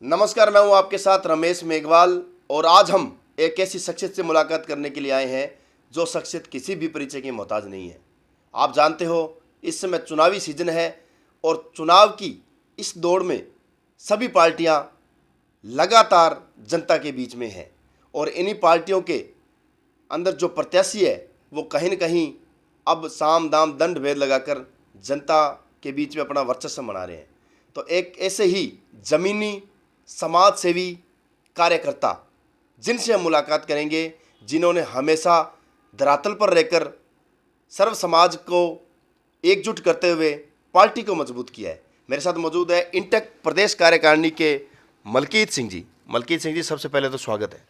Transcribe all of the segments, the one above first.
नमस्कार, मैं हूं आपके साथ रमेश मेघवाल और आज हम एक ऐसी शख्सियत से मुलाकात करने के लिए आए हैं जो शख्सियत किसी भी परिचय की मोहताज नहीं है। आप जानते हो इस समय चुनावी सीजन है और चुनाव की इस दौड़ में सभी पार्टियां लगातार जनता के बीच में हैं और इन्हीं पार्टियों के अंदर जो प्रत्याशी है वो कहीं न कहीं अब साम दाम दंड भेद लगाकर जनता के बीच में अपना वर्चस्व बना रहे हैं। तो एक ऐसे ही ज़मीनी समाज सेवी कार्यकर्ता जिनसे हम मुलाकात करेंगे, जिन्होंने हमेशा धरातल पर रहकर सर्व समाज को एकजुट करते हुए पार्टी को मजबूत किया है। मेरे साथ मौजूद है इंटक प्रदेश कार्यकारिणी के मलकीत सिंह जी। मलकीत सिंह जी, सबसे पहले तो स्वागत है।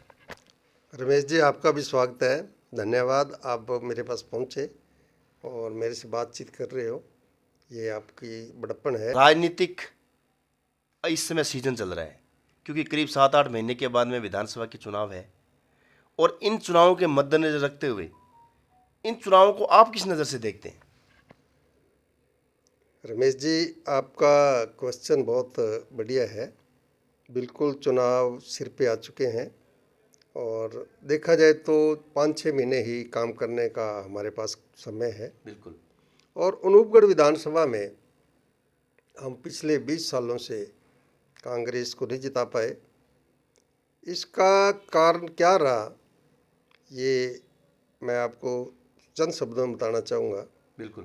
रमेश जी, आपका भी स्वागत है। धन्यवाद, आप मेरे पास पहुंचे और मेरे से बातचीत कर रहे हो, ये आपकी बड़प्पन है। राजनीतिक इस समय सीजन चल रहा है क्योंकि करीब 7-8 महीने के बाद में विधानसभा के चुनाव है और इन चुनावों के मद्देनजर रखते हुए इन चुनावों को आप किस नज़र से देखते हैं? रमेश जी, आपका क्वेश्चन बहुत बढ़िया है। बिल्कुल चुनाव सिर पे आ चुके हैं और देखा जाए तो 5-6 महीने ही काम करने का हमारे पास समय है। बिल्कुल। और अनूपगढ़ विधानसभा में हम पिछले 20 सालों से कांग्रेस को नहीं जिता पाए। इसका कारण क्या रहा, ये मैं आपको चंद शब्दों में बताना चाहूँगा बिल्कुल।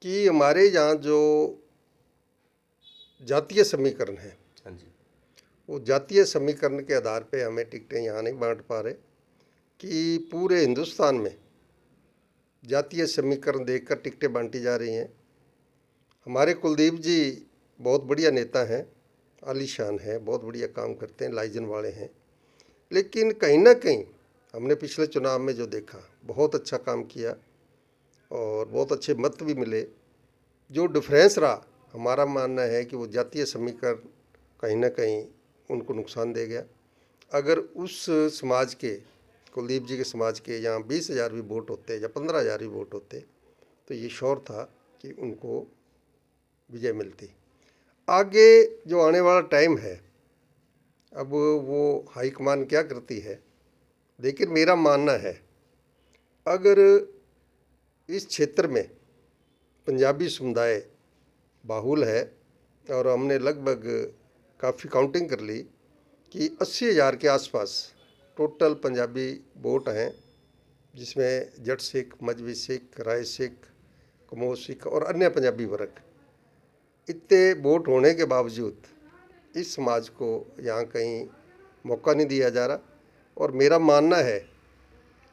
कि हमारे यहाँ जो जातीय समीकरण है, हाँ जी। वो जातीय समीकरण के आधार पे हमें टिकटें यहाँ नहीं बांट पा रहे कि पूरे हिंदुस्तान में जातीय समीकरण देखकर टिकटें बांटी जा रही हैं। हमारे कुलदीप जी बहुत बढ़िया नेता हैं, आलीशान है, बहुत बढ़िया काम करते हैं, लाइजन वाले हैं, लेकिन कहीं ना कहीं हमने पिछले चुनाव में जो देखा, बहुत अच्छा काम किया और बहुत अच्छे मत भी मिले। जो डिफरेंस रहा, हमारा मानना है कि वो जातीय समीकरण कहीं ना कहीं उनको नुकसान दे गया। अगर उस समाज के, कुलदीप जी के समाज के यहाँ 20,000 भी वोट होते या 15,000 भी वोट होते तो ये श्योर था कि उनको विजय मिलती। आगे जो आने वाला टाइम है, अब वो हाईकमान क्या करती है, लेकिन मेरा मानना है अगर इस क्षेत्र में पंजाबी समुदाय बाहुल है और हमने लगभग काफ़ी काउंटिंग कर ली कि 80,000 के आसपास टोटल पंजाबी वोट हैं, जिसमें जट सिख, मजबी सिख, राय सिख, कमोज सिख और अन्य पंजाबी वर्ग। इतने वोट होने के बावजूद इस समाज को यहाँ कहीं मौका नहीं दिया जा रहा। और मेरा मानना है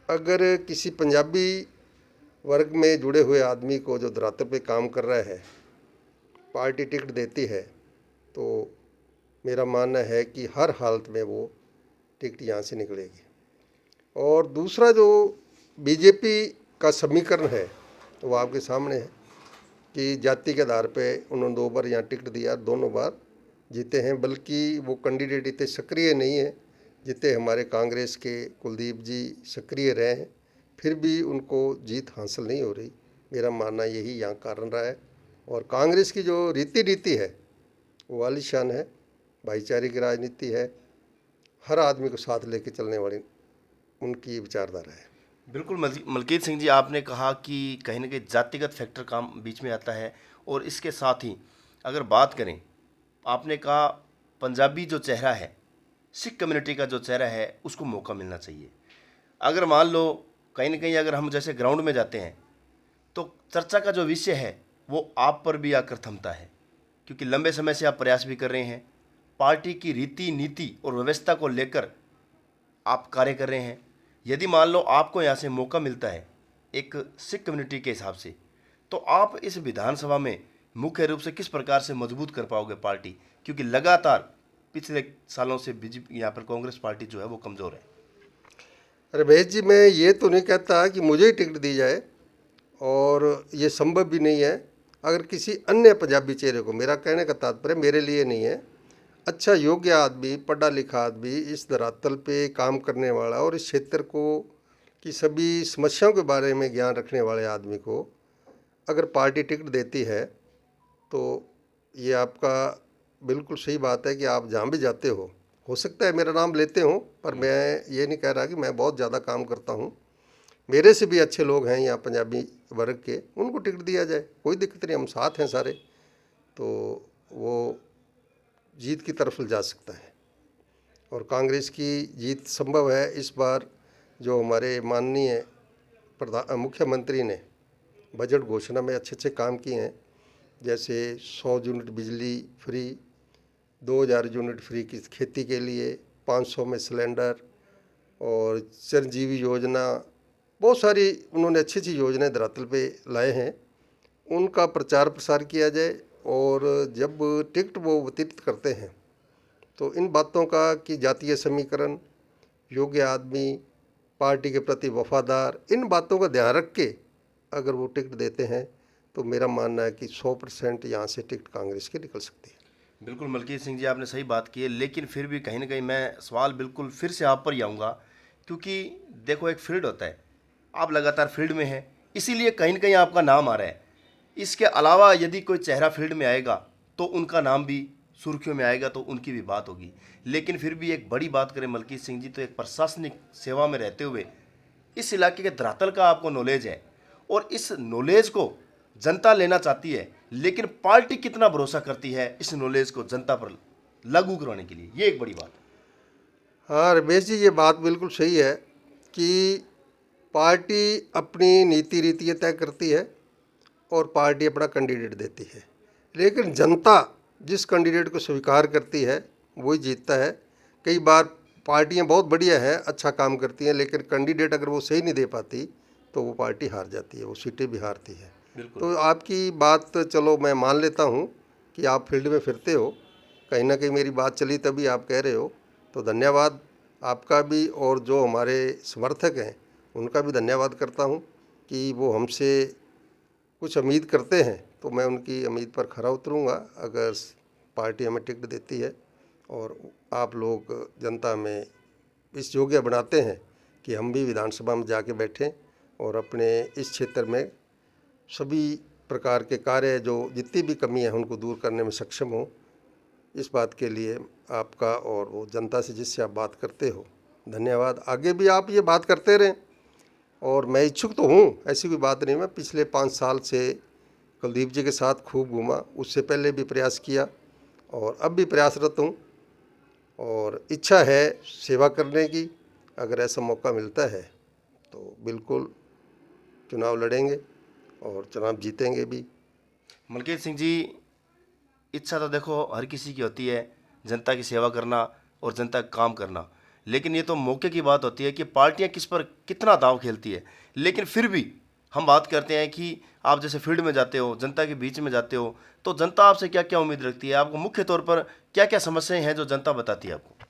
अगर किसी पंजाबी वर्ग में जुड़े हुए आदमी को जो धरातल पे काम कर रहा है पार्टी टिकट देती है तो मेरा मानना है कि हर हालत में वो टिकट यहाँ से निकलेगी। और दूसरा जो बीजेपी का समीकरण है वो आपके सामने है कि जाति के आधार पे उन्होंने 2 बार यहाँ टिकट दिया, दोनों बार जीते हैं, बल्कि वो कैंडिडेट इतने सक्रिय नहीं है जितने हमारे कांग्रेस के कुलदीप जी सक्रिय रहे हैं, फिर भी उनको जीत हासिल नहीं हो रही। मेरा मानना यही यहाँ कारण रहा है। और कांग्रेस की जो रीति है वो आलीशान है, भाईचारे की राजनीति है, हर आदमी को साथ लेके चलने वाली उनकी विचारधारा है। बिल्कुल। मलकीत सिंह जी, आपने कहा कि कहीं ना कहीं जातिगत फैक्टर काम बीच में आता है और इसके साथ ही अगर बात करें, आपने कहा पंजाबी जो चेहरा है, सिख कम्युनिटी का जो चेहरा है, उसको मौका मिलना चाहिए। अगर मान लो कहीं ना कहीं अगर हम जैसे ग्राउंड में जाते हैं तो चर्चा का जो विषय है वो आप पर भी आकर थमता है, क्योंकि लंबे समय से आप प्रयास भी कर रहे हैं, पार्टी की रीति नीति और व्यवस्था को लेकर आप कार्य कर रहे हैं। यदि मान लो आपको यहाँ से मौका मिलता है एक सिख कम्युनिटी के हिसाब से, तो आप इस विधानसभा में मुख्य रूप से किस प्रकार से मजबूत कर पाओगे पार्टी, क्योंकि लगातार पिछले सालों से बीजेपी यहाँ पर कांग्रेस पार्टी जो है वो कमज़ोर है? रमेश जी, मैं ये तो नहीं कहता कि मुझे ही टिकट दी जाए और ये संभव भी नहीं है। अगर किसी अन्य पंजाबी चेहरे को, मेरा कहने का तात्पर्य मेरे लिए नहीं है, अच्छा योग्य आदमी, पढ़ा लिखा आदमी, इस धरातल पे काम करने वाला और इस क्षेत्र को की सभी समस्याओं के बारे में ज्ञान रखने वाले आदमी को अगर पार्टी टिकट देती है तो ये आपका बिल्कुल सही बात है कि आप जहाँ भी जाते हो सकता है मेरा नाम लेते हो, पर मैं ये नहीं कह रहा कि मैं बहुत ज़्यादा काम करता हूँ। मेरे से भी अच्छे लोग हैं यहाँ पंजाबी वर्ग के, उनको टिकट दिया जाए, कोई दिक्कत नहीं, हम साथ हैं सारे, तो वो जीत की तरफ जा सकता है और कांग्रेस की जीत संभव है। इस बार जो हमारे माननीय मुख्यमंत्री ने बजट घोषणा में अच्छे अच्छे काम किए हैं, जैसे 100 यूनिट बिजली फ्री, 2000 यूनिट फ्री की खेती के लिए, 500 में सिलेंडर और चिरंजीवी योजना, बहुत सारी उन्होंने अच्छी अच्छी योजनाएं धरातल पे लाए हैं। उनका प्रचार प्रसार किया जाए और जब टिकट वो वितरित करते हैं तो इन बातों का कि जातीय समीकरण, योग्य आदमी, पार्टी के प्रति वफादार, इन बातों का ध्यान रख के अगर वो टिकट देते हैं तो मेरा मानना है कि 100% यहाँ से टिकट कांग्रेस की निकल सकती है। बिल्कुल मलकीत सिंह जी, आपने सही बात की है, लेकिन फिर भी कहीं ना कहीं मैं सवाल बिल्कुल फिर से आप पर ही आऊँगा, क्योंकि देखो एक फील्ड होता है, आप लगातार फील्ड में हैं, इसीलिए कहीं ना कहीं आपका नाम आ रहा है। इसके अलावा यदि कोई चेहरा फील्ड में आएगा तो उनका नाम भी सुर्खियों में आएगा, तो उनकी भी बात होगी। लेकिन फिर भी एक बड़ी बात करें मलकीत सिंह जी, तो एक प्रशासनिक सेवा में रहते हुए इस इलाके के धरातल का आपको नॉलेज है और इस नॉलेज को जनता लेना चाहती है, लेकिन पार्टी कितना भरोसा करती है इस नॉलेज को जनता पर लागू करवाने के लिए, ये एक बड़ी बात है। हाँ रमेश जी, ये बात बिल्कुल सही है कि पार्टी अपनी नीति रीतियाँ तय करती है और पार्टी अपना कैंडिडेट देती है, लेकिन जनता जिस कैंडिडेट को स्वीकार करती है वही जीतता है। कई बार पार्टियां बहुत बढ़िया है, अच्छा काम करती हैं, लेकिन कैंडिडेट अगर वो सही नहीं दे पाती तो वो पार्टी हार जाती है, वो सीटें भी हारती है। तो आपकी बात चलो मैं मान लेता हूँ कि आप फील्ड में फिरते हो, कहीं ना कहीं मेरी बात चली तभी आप कह रहे हो, तो धन्यवाद आपका भी, और जो हमारे समर्थक हैं उनका भी धन्यवाद करता हूँ कि वो हमसे कुछ उम्मीद करते हैं, तो मैं उनकी उम्मीद पर खरा उतरूँगा अगर पार्टी हमें टिकट देती है और आप लोग जनता में इस योग्य बनाते हैं कि हम भी विधानसभा में जाके बैठें और अपने इस क्षेत्र में सभी प्रकार के कार्य जो जितनी भी कमी है उनको दूर करने में सक्षम हो। इस बात के लिए आपका और वो जनता से जिससे आप बात करते हो धन्यवाद। आगे भी आप ये बात करते रहें और मैं इच्छुक तो हूँ, ऐसी कोई बात नहीं। मैं पिछले 5 साल से कुलदीप जी के साथ खूब घूमा, उससे पहले भी प्रयास किया और अब भी प्रयासरत हूँ और इच्छा है सेवा करने की। अगर ऐसा मौका मिलता है तो बिल्कुल चुनाव लड़ेंगे और चुनाव जीतेंगे भी। मलकीत सिंह जी, इच्छा तो देखो हर किसी की होती है, जनता की सेवा करना और जनता का काम करना, लेकिन ये तो मौके की बात होती है कि पार्टियां किस पर कितना दांव खेलती है। लेकिन फिर भी हम बात करते हैं कि आप जैसे फील्ड में जाते हो, जनता के बीच में जाते हो, तो जनता आपसे क्या क्या उम्मीद रखती है, आपको मुख्य तौर पर क्या क्या समस्याएं हैं जो जनता बताती है आपको?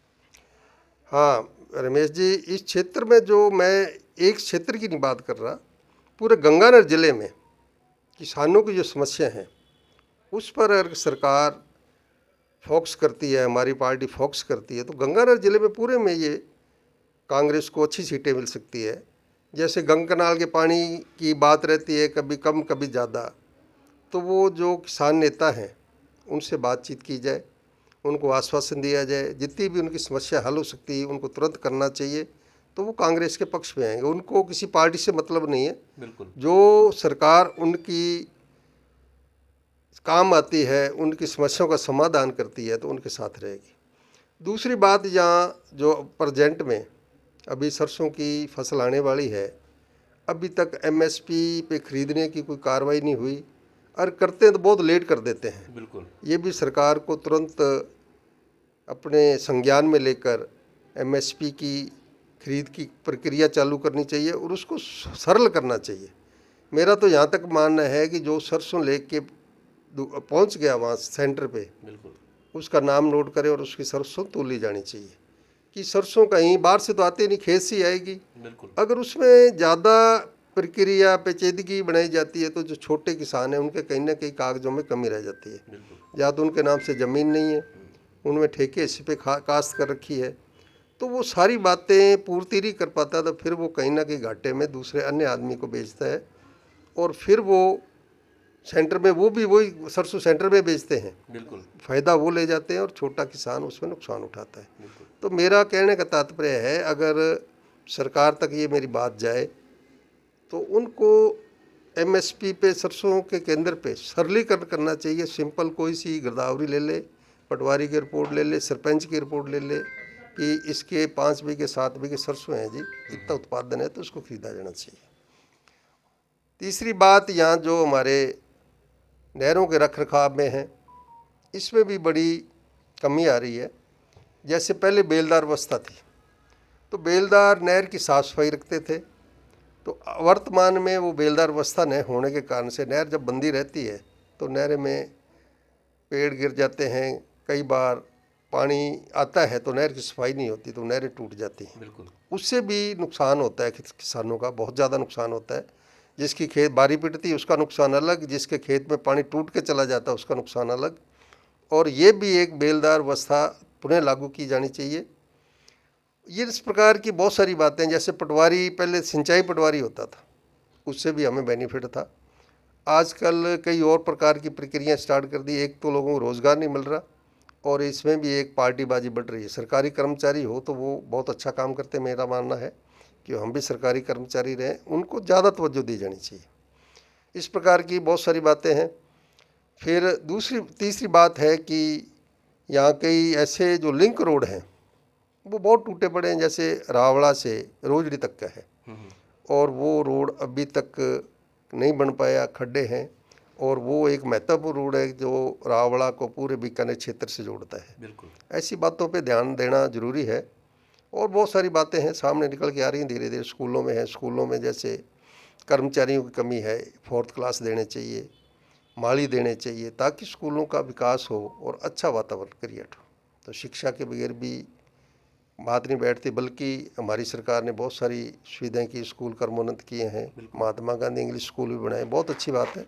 हाँ रमेश जी, इस क्षेत्र में जो मैं एक क्षेत्र की नहीं बात कर रहा, पूरे गंगानगर जिले में किसानों की जो समस्या हैं उस पर अगर सरकार फोकस करती है, हमारी पार्टी फोकस करती है, तो गंगानगर जिले में पूरे में ये कांग्रेस को अच्छी सीटें मिल सकती है। जैसे गंगा कनाल के पानी की बात रहती है, कभी कम कभी ज़्यादा, तो वो जो किसान नेता हैं उनसे बातचीत की जाए, उनको आश्वासन दिया जाए, जितनी भी उनकी समस्या हल हो सकती है उनको तुरंत करना चाहिए, तो वो कांग्रेस के पक्ष में आएंगे। उनको किसी पार्टी से मतलब नहीं है, बिल्कुल। जो सरकार उनकी काम आती है, उनकी समस्याओं का समाधान करती है, तो उनके साथ रहेगी। दूसरी बात, यहाँ जो प्रेजेंट में अभी सरसों की फसल आने वाली है, अभी तक एमएसपी पे खरीदने की कोई कार्रवाई नहीं हुई, और करते हैं तो बहुत लेट कर देते हैं। बिल्कुल। ये भी सरकार को तुरंत अपने संज्ञान में लेकर एमएसपी की खरीद की प्रक्रिया चालू करनी चाहिए और उसको सरल करना चाहिए। मेरा तो यहाँ तक मानना है कि जो सरसों लेके पहुँच गया वहाँ सेंटर पे, बिल्कुल, उसका नाम नोट करें और उसकी सरसों तोली जानी चाहिए कि सरसों कहीं बाहर से तो आती नहीं, खेत से आएगी। बिल्कुल। अगर उसमें ज़्यादा प्रक्रिया पेचीदगी बनाई जाती है तो जो छोटे किसान हैं उनके कहीं ना कहीं कागजों में कमी रह जाती है। बिल्कुल। या तो उनके नाम से ज़मीन नहीं है, उनमें ठेके इसी पे काश्त कर रखी है, तो वो सारी बातें पूर्ति नहीं कर पाता, तो फिर वो कहीं ना कहीं घाटे में दूसरे अन्य आदमी को बेचता है और फिर वो सेंटर में वो भी वही सरसों सेंटर में बेचते हैं, बिल्कुल फ़ायदा वो ले जाते हैं और छोटा किसान उसमें नुकसान उठाता है। बिल्कुल। तो मेरा कहने का तात्पर्य है, अगर सरकार तक ये मेरी बात जाए तो उनको एमएसपी पे सरसों के केंद्र पे सरलीकरण करना चाहिए। सिंपल कोई सी गिरदावरी ले ले, पटवारी की रिपोर्ट ले ले, सरपंच की रिपोर्ट ले ले कि इसके 5 बीघे 7 बीघे सरसों हैं जी, इतना उत्पादन है तो उसको खरीदा जाना चाहिए। तीसरी बात, यहाँ जो हमारे नहरों के रख रखाव में हैं, इसमें भी बड़ी कमी आ रही है। जैसे पहले बेलदार व्यवस्था थी तो बेलदार नहर की साफ सफाई रखते थे, तो वर्तमान में वो बेलदार व्यवस्था न होने के कारण से नहर जब बंदी रहती है तो नहर में पेड़ गिर जाते हैं, कई बार पानी आता है तो नहर की सफाई नहीं होती तो नहरें टूट जाती हैं। बिल्कुल उससे भी नुकसान होता है किसानों का, बहुत ज़्यादा नुकसान होता है। जिसकी खेत बारी पिटती है उसका नुकसान अलग, जिसके खेत में पानी टूट के चला जाता है उसका नुकसान अलग। और ये भी एक बेलदार व्यवस्था पुनः लागू की जानी चाहिए। ये इस प्रकार की बहुत सारी बातें, जैसे पटवारी, पहले सिंचाई पटवारी होता था, उससे भी हमें बेनिफिट था। आजकल कई और प्रकार की प्रक्रियाएं स्टार्ट कर दी। एक तो लोगों को रोज़गार नहीं मिल रहा और इसमें भी एक पार्टीबाजी बढ़ रही है। सरकारी कर्मचारी हो तो वो बहुत अच्छा काम करते हैं, मेरा मानना है कि हम भी सरकारी कर्मचारी रहें, उनको ज़्यादा तवज्जो दी जानी चाहिए। इस प्रकार की बहुत सारी बातें हैं। फिर तीसरी बात है कि यहाँ कई ऐसे जो लिंक रोड हैं वो बहुत टूटे पड़े हैं, जैसे रावड़ा से रोजड़ी तक का है और वो रोड अभी तक नहीं बन पाया, खड्डे हैं। और वो एक महत्वपूर्ण रोड है जो रावड़ा को पूरे बीकानेर क्षेत्र से जोड़ता है। बिल्कुल ऐसी बातों पे ध्यान देना जरूरी है। और बहुत सारी बातें हैं सामने निकल के आ रही हैं धीरे धीरे। स्कूलों में है, स्कूलों में जैसे कर्मचारियों की कमी है, 4th क्लास देने चाहिए, माली देने चाहिए, ताकि स्कूलों का विकास हो और अच्छा वातावरण क्रिएट हो। तो शिक्षा के बगैर भी बात नहीं बैठती, बल्कि हमारी सरकार ने बहुत सारी सुविधाएं की, स्कूल कर्मोन्नत किए हैं, महात्मा गांधी इंग्लिश स्कूल भी बनाए, बहुत अच्छी बात है।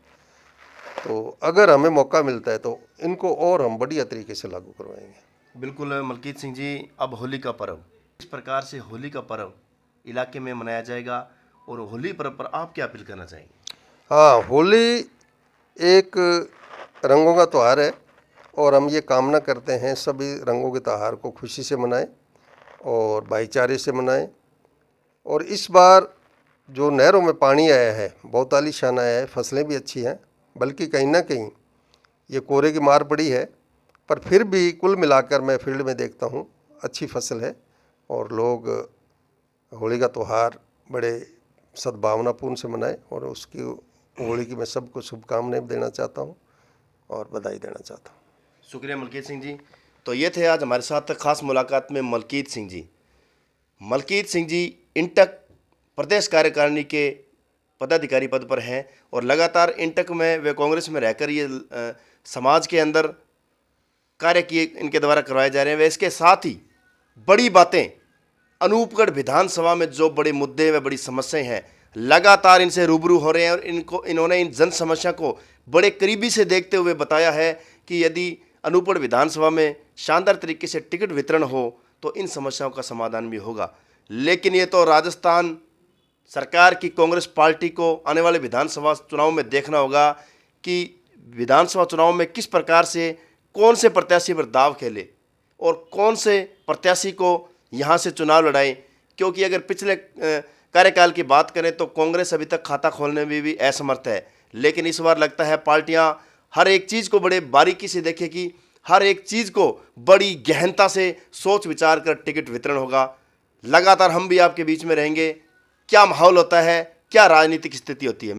तो अगर हमें मौका मिलता है तो इनको और हम बढ़िया तरीके से लागू करवाएंगे। बिल्कुल मलकीत सिंह जी, अब होली का पर्व, इस प्रकार से होली का पर्व इलाके में मनाया जाएगा और होली पर्व पर आप क्या अपील करना चाहेंगे? हाँ, होली एक रंगों का त्यौहार है और हम ये कामना करते हैं सभी रंगों के त्यौहार को खुशी से मनाएं और भाईचारे से मनाएं। और इस बार जो नहरों में पानी आया है बहुत आलीशान आया है, फसलें भी अच्छी हैं, बल्कि कहीं ना कहीं ये कोहरे की मार पड़ी है, पर फिर भी कुल मिलाकर मैं फील्ड में देखता हूँ अच्छी फसल है और लोग होली का त्यौहार बड़े सद्भावनापूर्ण से मनाएं। और उसकी होली की मैं सबको शुभकामनाएं देना चाहता हूँ और बधाई देना चाहता हूँ। शुक्रिया मलकीत सिंह जी। तो ये थे आज हमारे साथ खास मुलाकात में मलकीत सिंह जी। मलकीत सिंह जी इंटक प्रदेश कार्यकारिणी के पदाधिकारी पद पर हैं और लगातार इंटक में वे कांग्रेस में रहकर ये समाज के अंदर कार्य किए इनके द्वारा करवाए जा रहे हैं। वे इसके साथ ही बड़ी बातें, अनूपगढ़ विधानसभा में जो बड़े मुद्दे व बड़ी समस्याएं हैं, लगातार इनसे रूबरू हो रहे हैं और इन्होंने इन जन समस्या को बड़े करीबी से देखते हुए बताया है कि यदि अनूपगढ़ विधानसभा में शानदार तरीके से टिकट वितरण हो तो इन समस्याओं का समाधान भी होगा। लेकिन ये तो राजस्थान सरकार की कांग्रेस पार्टी को आने वाले विधानसभा चुनाव में देखना होगा कि विधानसभा चुनाव में किस प्रकार से कौन से प्रत्याशी पर दाव खेले और कौन से प्रत्याशी को यहाँ से चुनाव लड़ाएं। क्योंकि अगर पिछले कार्यकाल की बात करें तो कांग्रेस अभी तक खाता खोलने में भी असमर्थ है, लेकिन इस बार लगता है पार्टियां हर एक चीज़ को बड़े बारीकी से देखेगी, हर एक चीज़ को बड़ी गहनता से सोच विचार कर टिकट वितरण होगा। लगातार हम भी आपके बीच में रहेंगे। क्या माहौल होता है, क्या राजनीतिक स्थिति होती है।